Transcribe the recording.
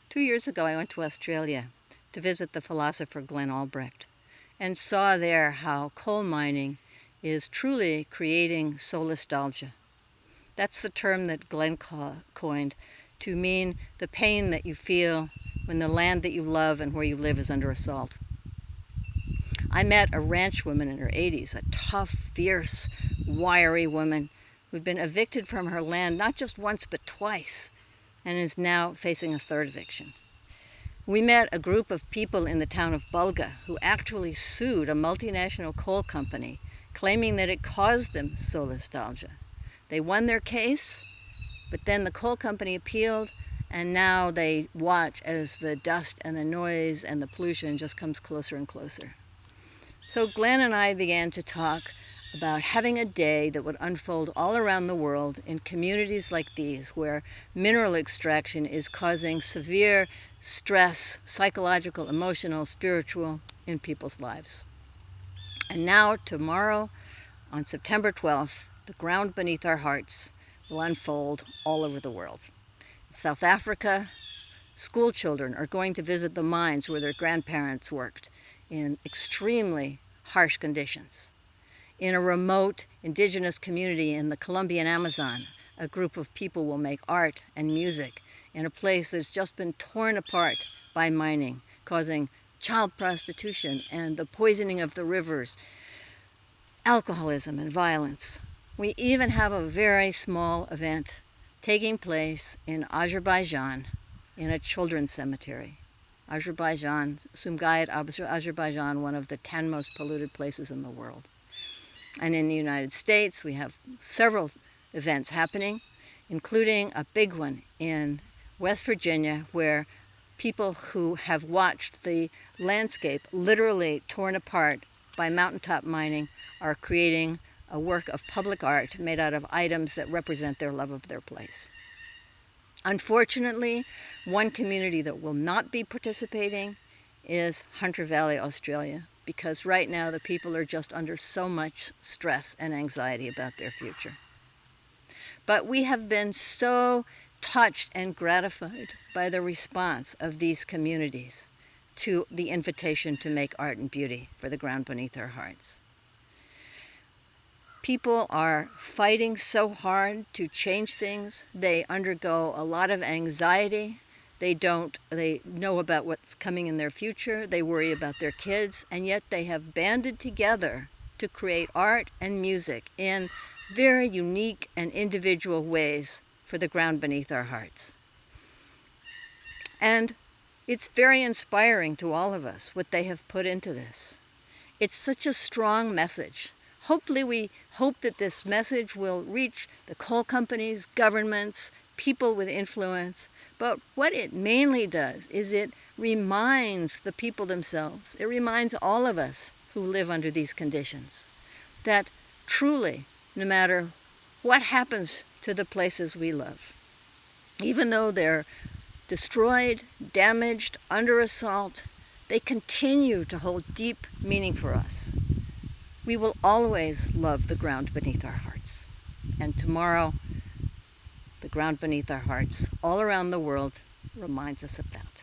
2 years ago, I went to Australia to visit the philosopher Glenn Albrecht and saw there how coal mining is truly creating solastalgia. That's the term that Glenn coined to mean the pain that you feel when the land that you love and where you live is under assault. I met a ranch woman in her 80s, a tough, fierce, wiry woman who'd been evicted from her land not just once but twice and is now facing a third eviction. We met a group of people in the town of Bulga who actually sued a multinational coal company, claiming that it caused them solastalgia. They won their case, but then the coal company appealed, and now they watch as the dust and the noise and the pollution just comes closer and closer. So Glenn and I began to talk about having a day that would unfold all around the world in communities like these, where mineral extraction is causing severe stress, psychological, emotional, spiritual, in people's lives. And now, tomorrow, on September 12th, the ground beneath our hearts will unfold all over the world. In South Africa, school children are going to visit the mines where their grandparents worked in extremely harsh conditions. In a remote indigenous community in the Colombian Amazon, a group of people will make art and music in a place that's just been torn apart by mining, causing child prostitution and the poisoning of the rivers, alcoholism and violence. We even have a very small event taking place in Azerbaijan in a children's cemetery. Azerbaijan, Sumgayit, Azerbaijan, one of the 10 most polluted places in the world. And in the United States, we have several events happening, including a big one in West Virginia, where people who have watched the landscape literally torn apart by mountaintop mining are creating a work of public art made out of items that represent their love of their place. Unfortunately, one community that will not be participating is Hunter Valley, Australia, because right now the people are just under so much stress and anxiety about their future. But we have been so touched and gratified by the response of these communities to the invitation to make art and beauty for the ground beneath our hearts. People are fighting so hard to change things. They undergo a lot of anxiety. They know about what's coming in their future. They worry about their kids, and yet they have banded together to create art and music in very unique and individual ways for the ground beneath our hearts. And it's very inspiring to all of us what they have put into this. It's such a strong message. Hopefully we hope that this message will reach the coal companies, governments, people with influence. But what it mainly does is it reminds the people themselves, it reminds all of us who live under these conditions, that truly, no matter what happens to the places we love, even though they're destroyed, damaged, under assault, they continue to hold deep meaning for us. We will always love the ground beneath our hearts. And tomorrow, the ground beneath our hearts all around the world reminds us of that.